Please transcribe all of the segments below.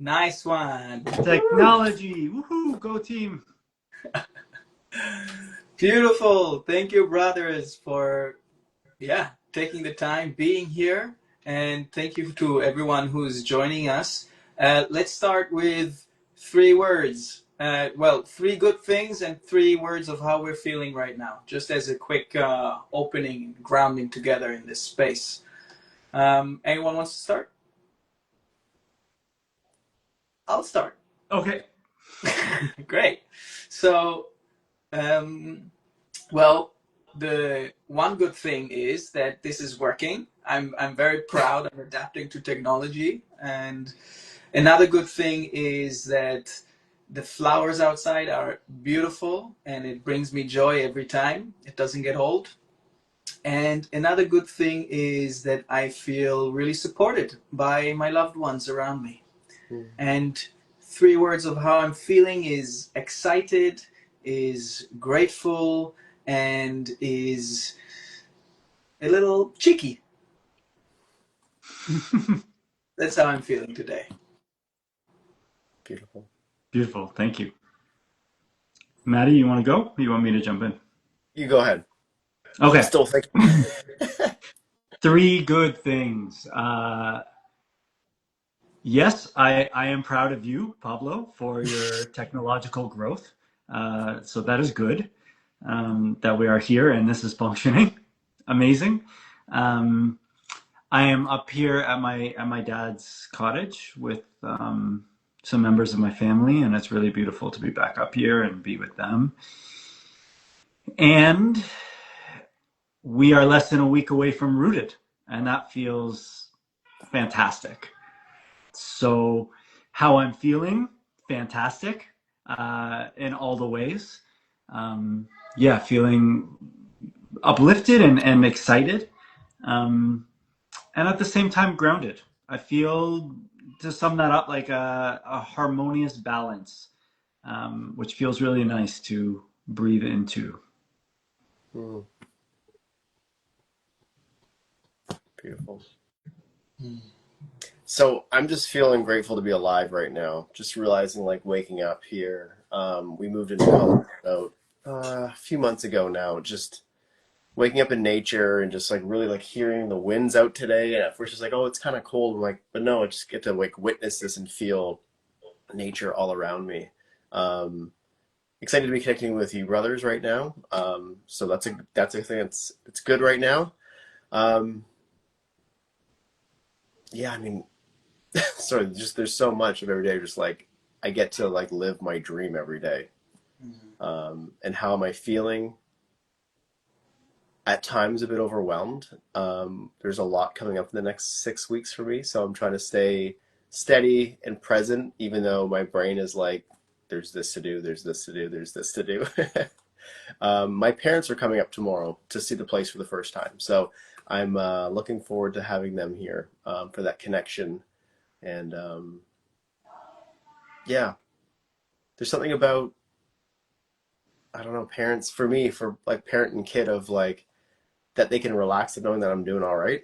Nice one. Technology. Woohoo! Go team. Beautiful. Thank you, brothers, for taking the time, being here, and thank you to everyone who's joining us. Let's start with three words. Well, three good things and three words of how we're feeling right now, just as a quick opening, grounding together in this space. Anyone wants to start? I'll start. Okay. Great. So, um, well, the one good thing is that this is working. I'm very proud. I'm adapting to technology, and another good thing is that the flowers outside are beautiful, and it brings me joy every time. It doesn't get old. And another good thing is that I feel really supported by my loved ones around me. And three words of how I'm feeling is excited, is grateful, and is a little cheeky. That's how I'm feeling today. Beautiful. Beautiful. Thank you. Matty, you want to go? Or you want me to jump in? You go ahead. Okay. I'm still thinking. Three good things. Yes, I am proud of you, Pablo, for your technological growth. So that is good that we are here and this is functioning. Amazing. I am up here at my dad's cottage with some members of my family, and it's really beautiful to be back up here and be with them. And we are less than a week away from Rooted, and that feels fantastic. So how I'm feeling, fantastic in all the ways. Feeling uplifted and excited. And at the same time, grounded. I feel, to sum that up, like a harmonious balance, which feels really nice to breathe into. Beautiful. So I'm just feeling grateful to be alive right now. Just realizing, like, waking up here. We moved into Colorado a few months ago now. Just waking up in nature and just like really like hearing the winds out today. And at first it's like, oh, it's kind of cold. I'm like, but no, I just get to like witness this and feel nature all around me. Excited to be connecting with you brothers right now. So that's a thing. It's good right now. Yeah, I mean, sorry, just there's so much of every day. Just like I get to like live my dream every day. And how am I feeling? At times a bit overwhelmed. There's a lot coming up in the next 6 weeks for me, so I'm trying to stay steady and present, even though my brain is like, there's this to do, there's this to do, there's this to do. My parents are coming up tomorrow to see the place for the first time, so I'm looking forward to having them here for that connection. And there's something about, I don't know, parents, for me, for like parent and kid, of like that they can relax knowing that I'm doing all right.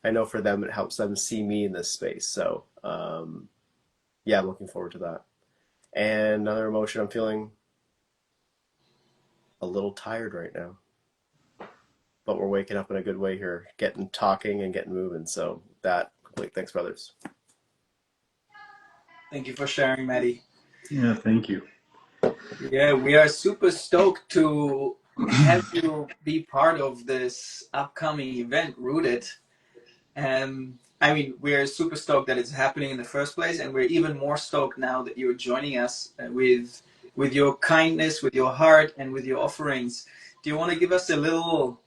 I know for them it helps them see me in this space. So I'm looking forward to that. And another emotion, I'm feeling a little tired right now, but we're waking up in a good way here, getting talking and getting moving. So that complete. Thanks, brothers. Thank you for sharing, Matty. Yeah, thank you. Yeah, we are super stoked to have you be part of this upcoming event, Rooted. I mean, we're super stoked that it's happening in the first place, and we're even more stoked now that you're joining us with your kindness, with your heart, and with your offerings. Do you want to give us a little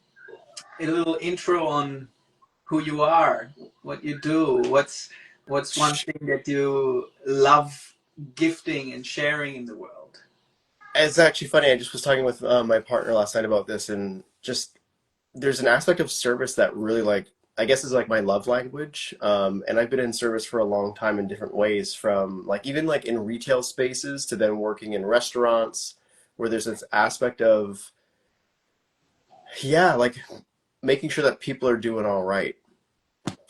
intro on who you are, what you do, what's one thing that you love gifting and sharing in the world? It's actually funny. I just was talking with my partner last night about this, and just there's an aspect of service that really, like, I guess is like my love language. And I've been in service for a long time in different ways, from like even like in retail spaces to then working in restaurants, where there's this aspect of, like making sure that people are doing all right.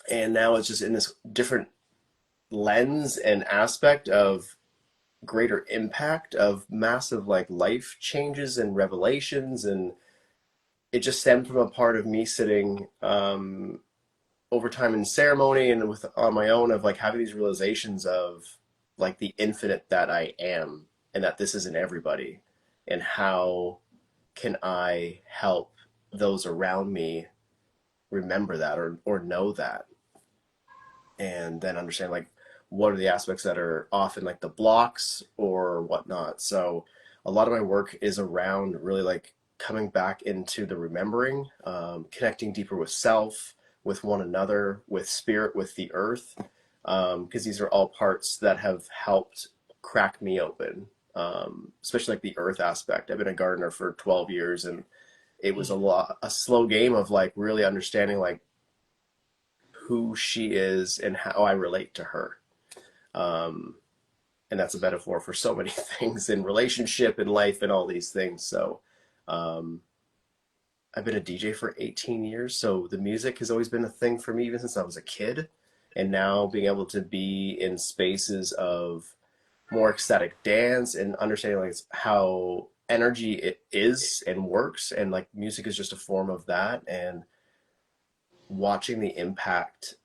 And now it's just in this different lens and aspect of greater impact of massive like life changes and revelations, and it just stemmed from a part of me sitting over time in ceremony and with on my own of like having these realizations of like the infinite that I am, and that this isn't everybody, and how can I help those around me remember that or know that, and then understand like what are the aspects that are often like the blocks or whatnot. So a lot of my work is around really like coming back into the remembering, connecting deeper with self, with one another, with spirit, with the earth, because these are all parts that have helped crack me open, especially like the earth aspect. I've been a gardener for 12 years, and it was a slow game of like really understanding like who she is and how I relate to her. Um, and that's a metaphor for so many things in relationship and life and all these things. So um, I've been a DJ for 18 years, so the music has always been a thing for me even since I was a kid. And now being able to be in spaces of more ecstatic dance and understanding like how energy it is and works, and like music is just a form of that, and watching the impact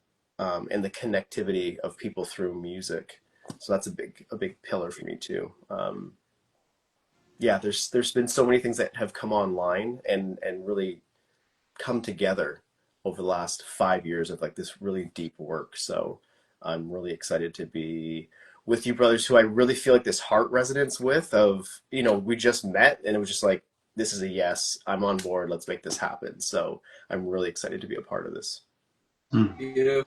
and the connectivity of people through music. So that's a big pillar for me too. Yeah, there's been so many things that have come online and really come together over the last 5 years of like this really deep work. So I'm really excited to be with you brothers, who I really feel like this heart resonance with. Of, you know, we just met and it was just like, this is a yes, I'm on board, let's make this happen. So I'm really excited to be a part of this. You.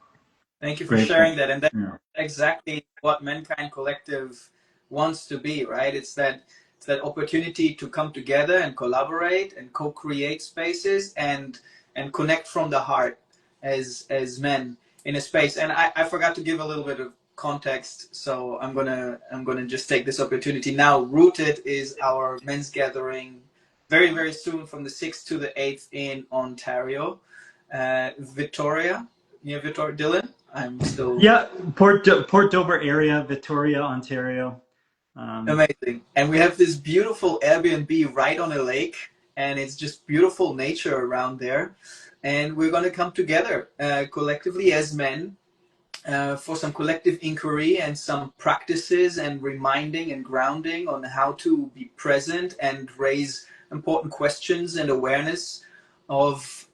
Thank you for Grateful. sharing that. And that's Yeah. exactly what Menkind Collective wants to be, right? It's that opportunity to come together and collaborate and co-create spaces and connect from the heart as men in a space. And I forgot to give a little bit of context, so I'm gonna just take this opportunity now. Rooted is our men's gathering very, very soon from the 6th to the 8th in Ontario. Vittoria, near Vittoria, Dylan. I'm still Yeah, Port Dover area, Vittoria, Ontario. amazing. And we have this beautiful Airbnb right on a lake, and it's just beautiful nature around there. And we're going to come together collectively as men for some collective inquiry and some practices and reminding and grounding on how to be present and raise important questions and awareness of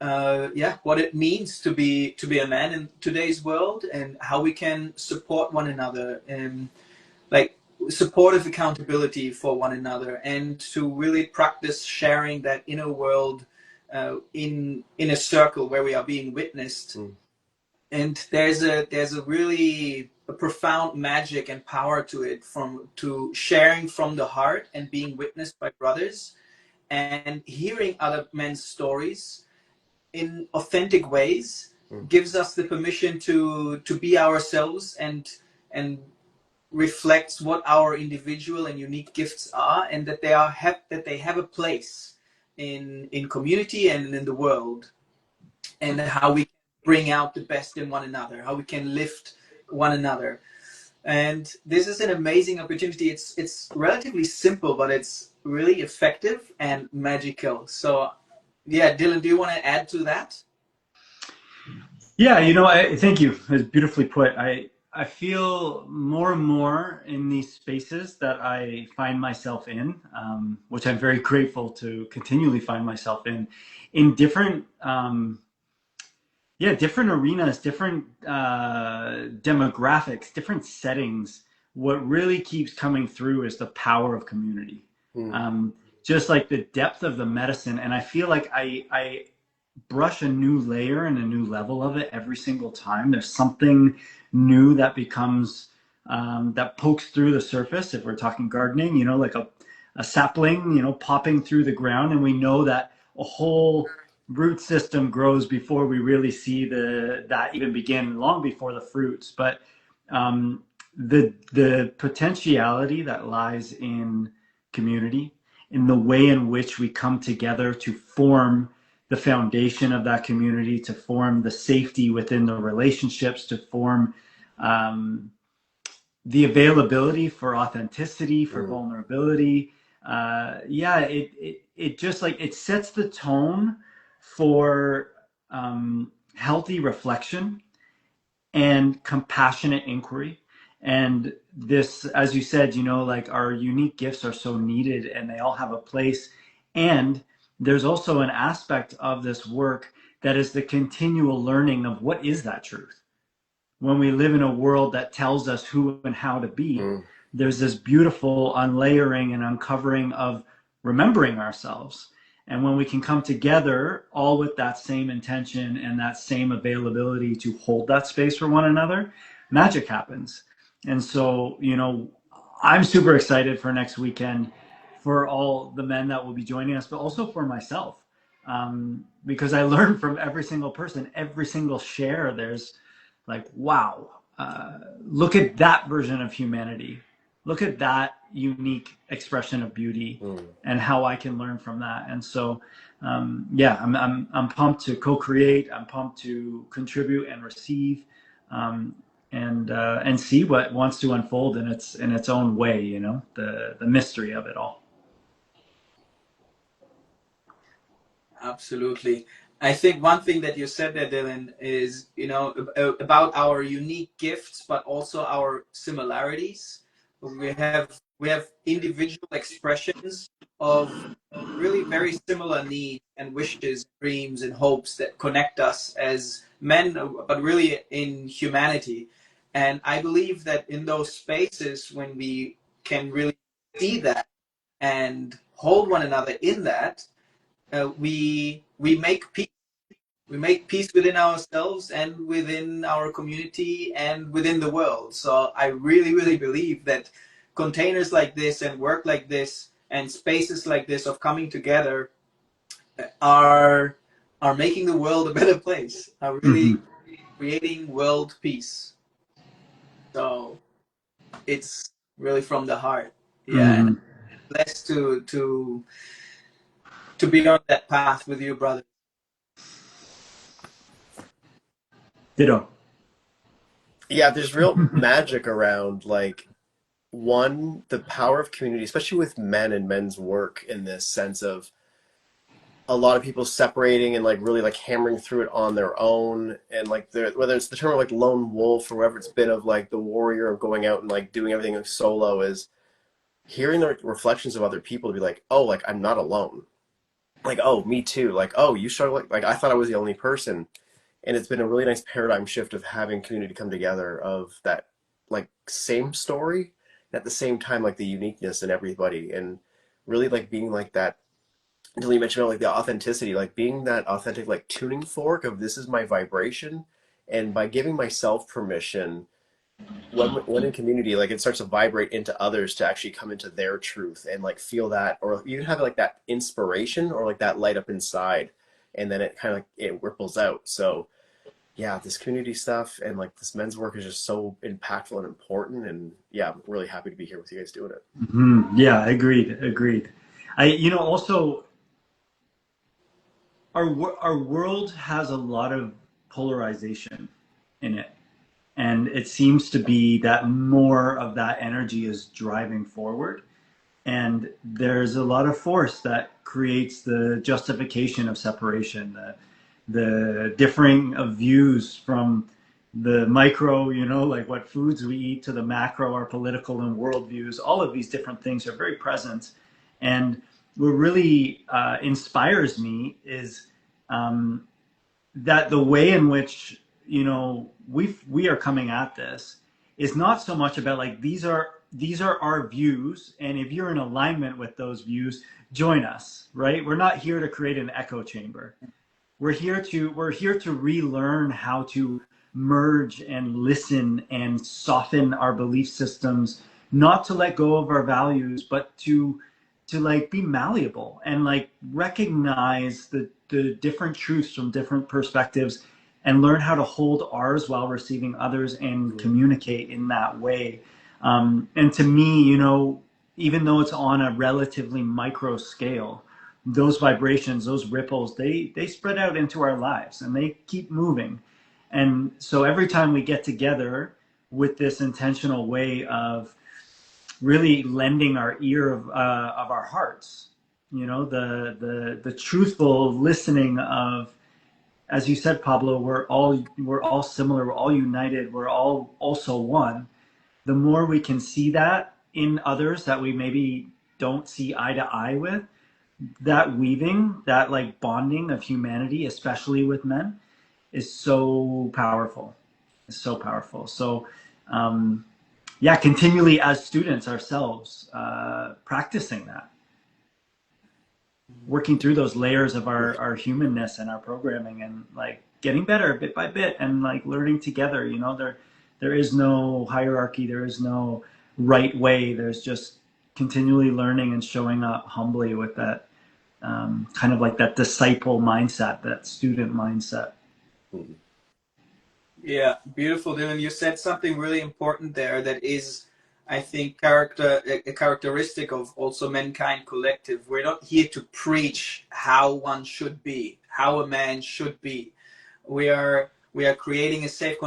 what it means to be a man in today's world, and how we can support one another, and like supportive accountability for one another, and to really practice sharing that inner world in a circle where we are being witnessed. And there's a really a profound magic and power to it, from to sharing from the heart and being witnessed by brothers and hearing other men's stories in authentic ways. Gives us the permission to be ourselves and reflects what our individual and unique gifts are, and that they have a place in community and in the world, and how we bring out the best in one another, how we can lift one another. And this is an amazing opportunity. It's relatively simple, but it's really effective and magical. So yeah, Dylan, do you want to add to that? Yeah, thank you. It's beautifully put. I feel more and more in these spaces that I find myself in, which I'm very grateful to continually find myself in different, different arenas, different demographics, different settings. What really keeps coming through is the power of community. Just like the depth of the medicine, and I feel like I brush a new layer and a new level of it every single time. There's something new that becomes that pokes through the surface. If we're talking gardening, like a sapling, popping through the ground, and we know that a whole root system grows before we really see that even begin, long before the fruits. But the potentiality that lies in community, in the way in which we come together to form the foundation of that community, to form the safety within the relationships, to form the availability for authenticity, for vulnerability. Yeah, it just like it sets the tone for healthy reflection and compassionate inquiry. And this, as you said, you know, like our unique gifts are so needed and they all have a place. And there's also an aspect of this work that is the continual learning of what is that truth. When we live in a world that tells us who and how to be, there's this beautiful unlayering and uncovering of remembering ourselves. And when we can come together all with that same intention and that same availability to hold that space for one another, magic happens. And so, you know, I'm super excited for next weekend for all the men that will be joining us, but also for myself. Because I learned from every single person, every single share, there's like, wow, look at that version of humanity. Look at that unique expression of beauty and how I can learn from that. And so, yeah, I'm pumped to co-create. I'm pumped to contribute and receive, and see what wants to unfold in its own way. You know, the mystery of it all. Absolutely. I think one thing that you said there, Dylan, is, you know, about our unique gifts, but also our similarities. We have individual expressions of really very similar needs and wishes, dreams and hopes that connect us as men, but really in humanity. And I believe that in those spaces, when we can really see that and hold one another in that, we make peace. We make peace within ourselves and within our community and within the world. So I really, really believe that containers like this and work like this and spaces like this of coming together are making the world a better place. Are really creating world peace. So it's really from the heart. Yeah, and I'm blessed to be on that path with you, brother. Ditto. Yeah, there's real magic around, like, one, the power of community, especially with men and men's work, in this sense of a lot of people separating and like really like hammering through it on their own, and like whether it's the term of like lone wolf or whatever it's been, of like the warrior of going out and like doing everything solo, is hearing the reflections of other people to be like, oh, like I'm not alone. Like, oh, me too. Like, oh, you struggle. Like I thought I was the only person. And it's been a really nice paradigm shift of having community come together, of that like same story, and at the same time like the uniqueness in everybody, and really like being like that. Until you mentioned about like the authenticity, like being that authentic like tuning fork of this is my vibration, and by giving myself permission, when in community, like it starts to vibrate into others to actually come into their truth and like feel that, or even have like that inspiration or like that light up inside, and then it kind of like it ripples out. So yeah, this community stuff and like this men's work is just so impactful and important. And yeah, I'm really happy to be here with you guys doing it. Yeah, agreed. You know, also our world has a lot of polarization in it, and it seems to be that more of that energy is driving forward, and there's a lot of force that creates the justification of separation, the differing of views from the micro, you know, like what foods we eat, to the macro, our political and worldviews. All of these different things are very present. And what really inspires me is that the way in which, you know, we are coming at this is not so much about like these are our views, and if you're in alignment with those views, join us, right? We're not here to create an echo chamber. We're here to relearn how to merge and listen and soften our belief systems, not to let go of our values, but to like be malleable and like recognize the different truths from different perspectives, and learn how to hold ours while receiving others and communicate in that way. And to me, you know, even though it's on a relatively micro scale, those vibrations, those ripples, they spread out into our lives and they keep moving. And so every time we get together, with this intentional way of really lending our ear of our hearts, you know, the truthful listening of, as you said, Pablo, we're all similar, we're all united, we're all also one. The more we can see that in others that we maybe don't see eye to eye with, that weaving, that like bonding of humanity, especially with men, is so powerful. It's so powerful. So, yeah, continually as students ourselves, practicing that, working through those layers of our humanness and our programming, and like getting better bit by bit, and like learning together. You know, there is no hierarchy, there is no right way. There's just continually learning and showing up humbly with that kind of like that disciple mindset, that student mindset. Mhm. Yeah, beautiful, Dylan. You said something really important there that is, I think, a characteristic of also Menkind Collective. We're not here to preach how one should be, how a man should be. We are creating a safe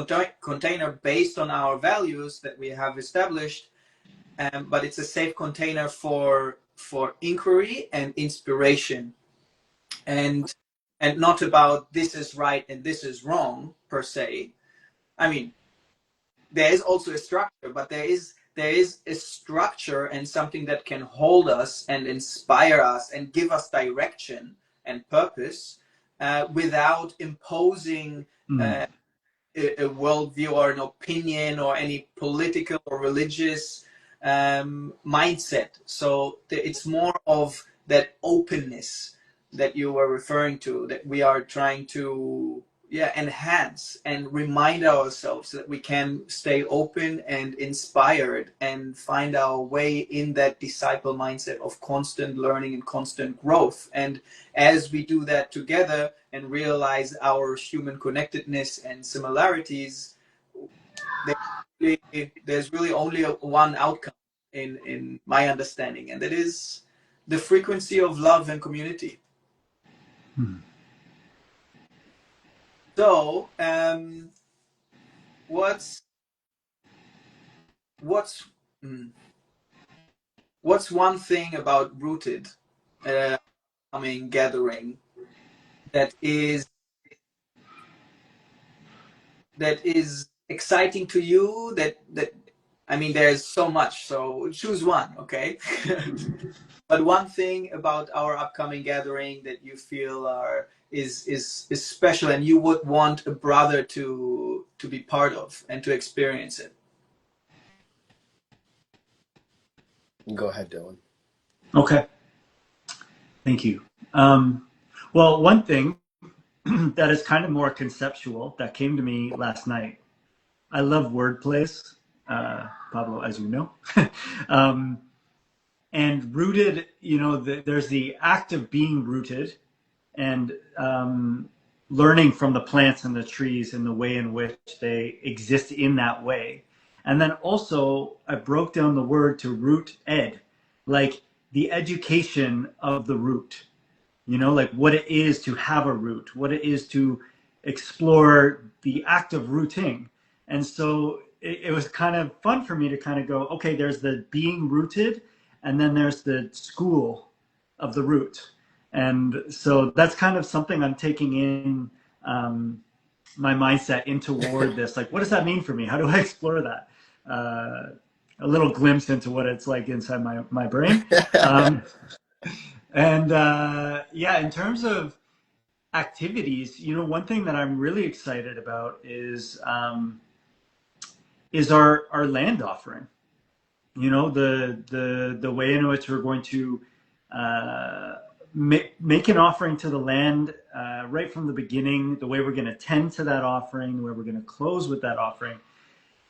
container based on our values that we have established, but it's a safe container for inquiry and inspiration, and not about this is right and this is wrong per se. I mean, there is also a structure, but there is a structure and something that can hold us and inspire us and give us direction and purpose, without imposing Mm. uh, a worldview or an opinion or any political or religious mindset. So it's more of that openness that you were referring to, that we are trying to, yeah, enhance and remind ourselves that we can stay open and inspired and find our way in that disciple mindset of constant learning and constant growth. And as we do that together and realize our human connectedness and similarities, there's really only one outcome in my understanding, and that is the frequency of love and community. Mm. So, what's what's mm, what's one thing about Rooted, gathering, that is exciting to you? That I mean, there's so much. So choose one, okay? But one thing about our upcoming gathering that you feel is special, and you would want a brother to be part of and to experience it. Go ahead, Dylan. Okay, thank you. Well, one thing that is kind of more conceptual that came to me last night. I love word plays, Pablo, as you know. um, and rooted, you know, there's the act of being rooted, and learning from the plants and the trees and the way in which they exist in that way. And then also, I broke down the word to root ed, like the education of the root, you know, like what it is to have a root, what it is to explore the act of rooting. And so it was kind of fun for me to kind of go, okay, there's the being rooted, and then there's the school of the root. And so that's kind of something I'm taking in my mindset in toward this. Like, what does that mean for me? How do I explore that? A little glimpse into what it's like inside my brain. And yeah, in terms of activities, you know, one thing that I'm really excited about is our land offering. You know, the way in which we're going to make an offering to the land right from the beginning, the way we're going to tend to that offering, the way we're going to close with that offering.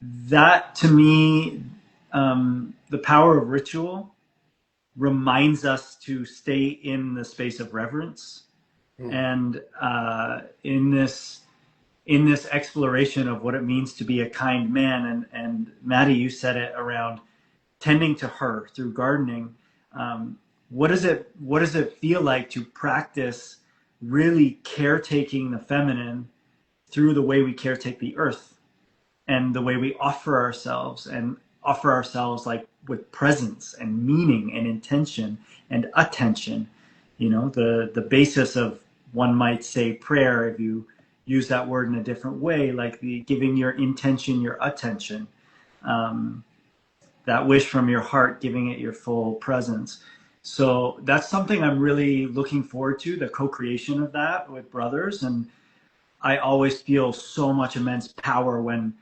That to me, the power of ritual reminds us to stay in the space of reverence, and in this exploration of what it means to be a kind man. And Matty, you said it around tending to her through gardening. What does it feel like to practice really caretaking the feminine through the way we caretake the earth? and the way we offer ourselves like with presence and meaning and intention and attention. You know, the basis of, one might say, prayer, if you use that word in a different way, like the giving your intention your attention, that wish from your heart, giving it your full presence. So that's something I'm really looking forward to, the co-creation of that with brothers. And I always feel so much immense power when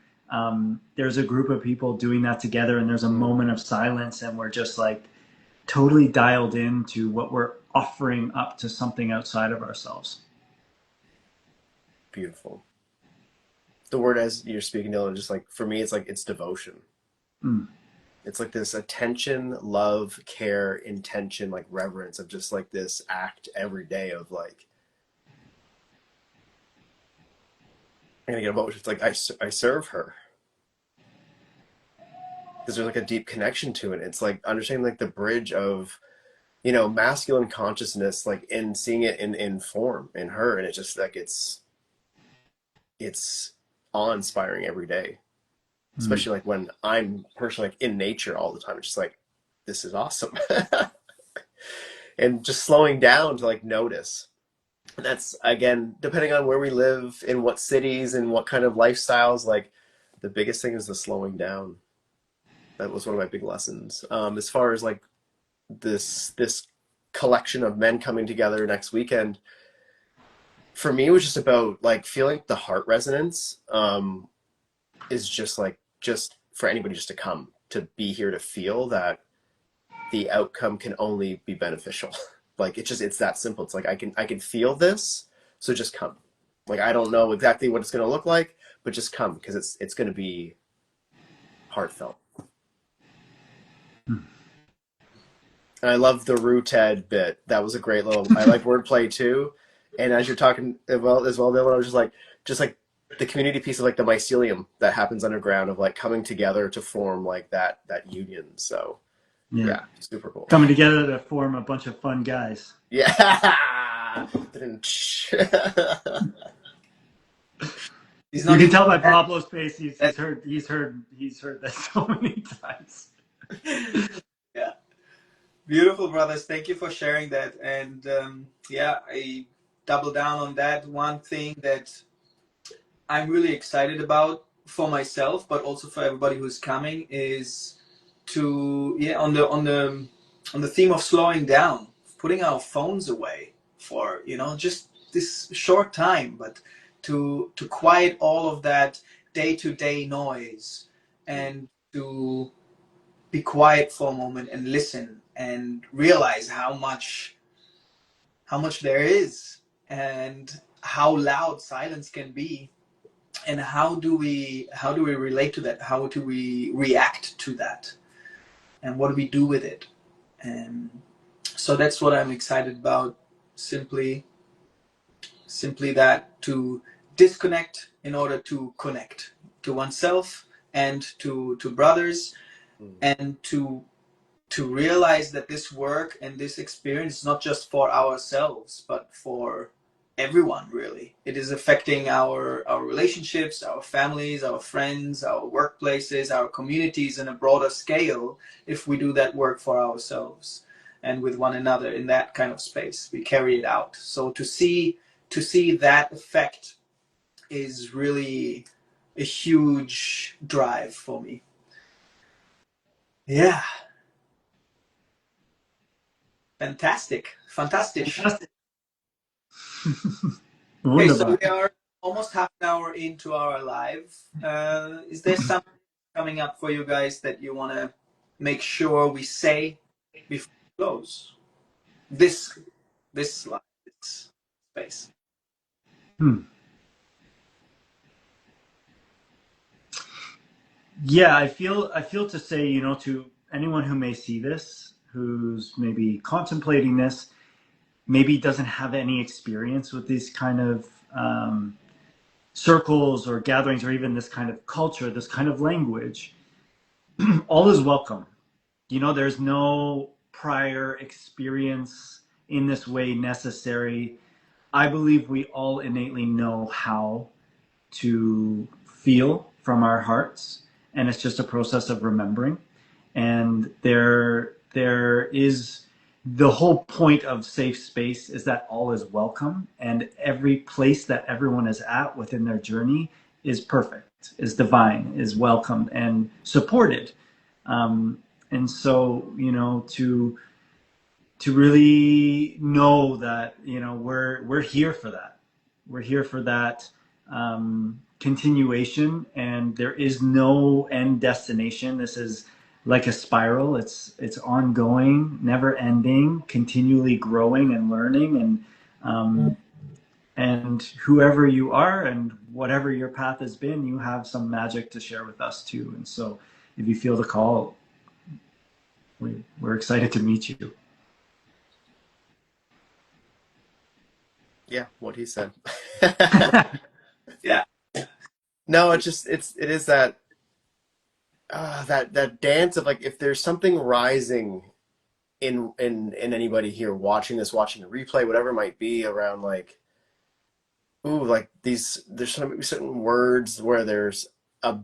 there's a group of people doing that together and there's a moment of silence and we're just like totally dialed into what we're offering up to something outside of ourselves. Beautiful. The word as you're speaking, Dylan, just like for me, it's like it's devotion. It's like this attention, love, care, intention, like reverence of just like this act every day of like, I'm gonna get emotional. It's like I serve her because there's like a deep connection to it. It's like understanding like the bridge of, you know, masculine consciousness, like in seeing it in form in her, and it's just like it's awe-inspiring every day. Especially like when I'm personally like in nature all the time. It's just like, this is awesome. And just slowing down to like notice. And that's, again, depending on where we live, in what cities, and what kind of lifestyles, like the biggest thing is the slowing down. That was one of my big lessons. As far as like this collection of men coming together next weekend, for me, it was just about like feeling the heart resonance. Is just like, just for anybody just to come, to be here, to feel that the outcome can only be beneficial. Like it's that simple. It's like I can feel this, so just come. Like I don't know exactly what it's going to look like, but just come, because it's going to be heartfelt. And I love the rooted bit. That was a great little. I like wordplay too. And as you're talking as well, Dylan, I was just like the community piece of like the mycelium that happens underground of like coming together to form like that union. So yeah, super cool. Coming together to form a bunch of fun guys. Yeah. You can tell by Pablo's face. He's heard that so many times. Yeah. Beautiful, brothers. Thank you for sharing that. And yeah, I double down on that. One thing that I'm really excited about for myself, but also for everybody who's coming, is to on the theme of slowing down, putting our phones away for just this short time, but to quiet all of that day-to-day noise and to be quiet for a moment and listen and realize how much there is and how loud silence can be, and how do we relate to that, how do we react to that, and what do we do with it. And so that's what I'm excited about, simply that, to disconnect in order to connect to oneself and to brothers, and to realize that this work and this experience is not just for ourselves, but for everyone, really. It is affecting our relationships, our families, our friends, our workplaces, our communities on a broader scale, if we do that work for ourselves and with one another in that kind of space. We carry it out. So to see that effect is really a huge drive for me. Yeah. Fantastic. Okay, so we are almost half an hour into our live. Is there something coming up for you guys that you want to make sure we say before we close this live, this space? Yeah, I feel to say, to anyone who may see this, who's maybe contemplating this, maybe doesn't have any experience with these kind of circles or gatherings, or even this kind of culture, this kind of language, all is welcome. There's no prior experience in this way necessary. I believe we all innately know how to feel from our hearts, and it's just a process of remembering. And there is the whole point of safe space is that all is welcome, and every place that everyone is at within their journey is perfect, is divine, is welcomed and supported. And so, you know, to really know that, you know, we're here for that. We're here for that continuation, and there is no end destination. This is like a spiral. It's ongoing, never ending, continually growing and learning. And whoever you are and whatever your path has been, you have some magic to share with us too. And so, if you feel the call, we're excited to meet you. Yeah, what he said. Yeah. No, it is that that dance of like, if there's something rising in anybody here watching this, watching the replay, whatever it might be, around like, ooh, like there's certain words where there's a,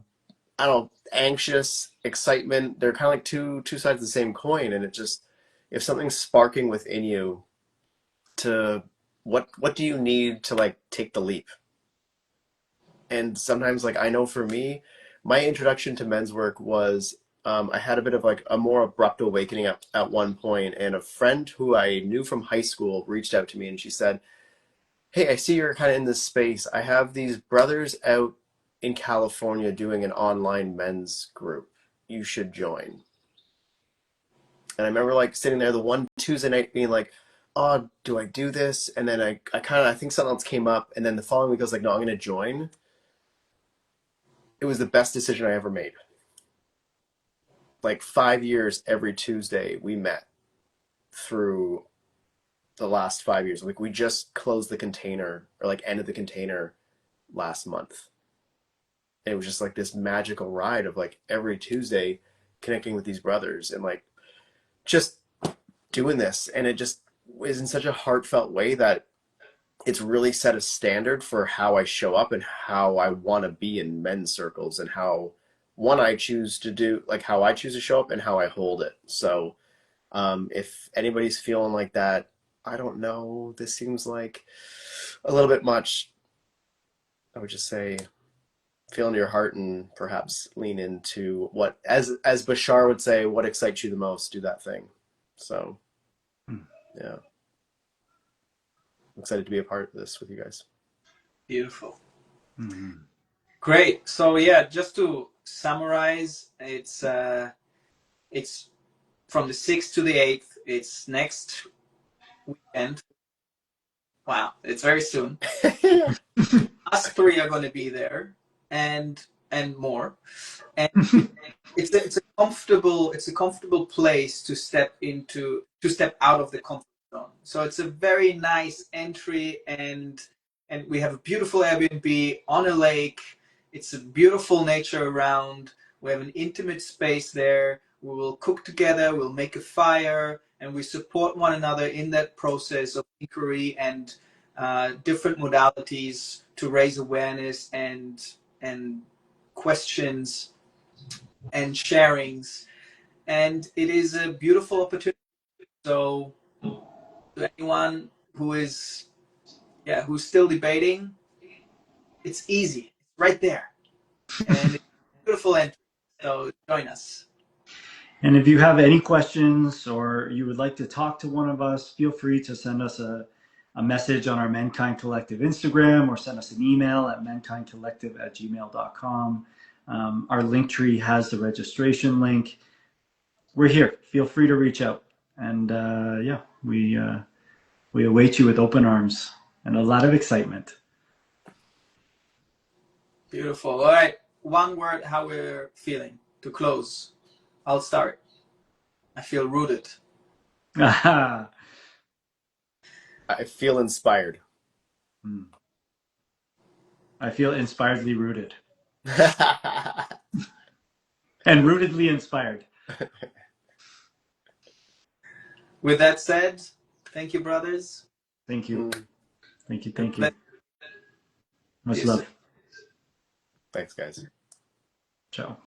I don't know, anxious, excitement. They're kind of like two sides of the same coin, and it just, if something's sparking within you, to what do you need to like take the leap? And sometimes, like, I know for me, my introduction to men's work was, I had a bit of like a more abrupt awakening at one point, and a friend who I knew from high school reached out to me, and she said, "Hey, I see you're kind of in this space. I have these brothers out in California doing an online men's group. You should join." And I remember like sitting there the one Tuesday night being like, "Oh, do I do this?" And then I think something else came up, and then the following week I was like, "No, I'm going to join." It was the best decision I ever made. Like 5 years, every Tuesday we met through the last 5 years. Like, we just closed the container, or like ended the container last month. And it was just like this magical ride of like every Tuesday connecting with these brothers and like just doing this. And it just is in such a heartfelt way that it's really set a standard for how I show up and how I want to be in men's circles, and how I choose to do, like how I choose to show up and how I hold it. So if anybody's feeling like that, I don't know, this seems like a little bit much, I would just say, feel into your heart and perhaps lean into what, as Bashar would say, what excites you the most, do that thing. So yeah, I'm excited to be a part of this with you guys. Beautiful. Mm-hmm. Great. So yeah, just to summarize, it's from the 6th to the 8th. It's next weekend. Wow, it's very soon. Us three are going to be there, and more. And it's a comfortable place to step out of the comfort zone. So it's a very nice entry, and we have a beautiful Airbnb on a lake. It's a beautiful nature around. We have an intimate space there. We will cook together, we'll make a fire, and we support one another in that process of inquiry and different modalities to raise awareness and questions and sharings. And it is a beautiful opportunity. So to anyone who's still debating, it's easy. It's right there. And it's a beautiful entry. So join us. And if you have any questions or you would like to talk to one of us, feel free to send us a message on our Menkind Collective Instagram, or send us an email at menkindcollective@gmail.com. Our link tree has the registration link. We're here. Feel free to reach out. And yeah, we await you with open arms and a lot of excitement. Beautiful. All right. One word, how we're feeling to close. I'll start. I feel rooted. I feel inspired. I feel inspiredly rooted. And rootedly inspired. With that said, thank you, brothers. Thank you. Thank you. Much Yes, love. sir. Thanks, guys. Ciao.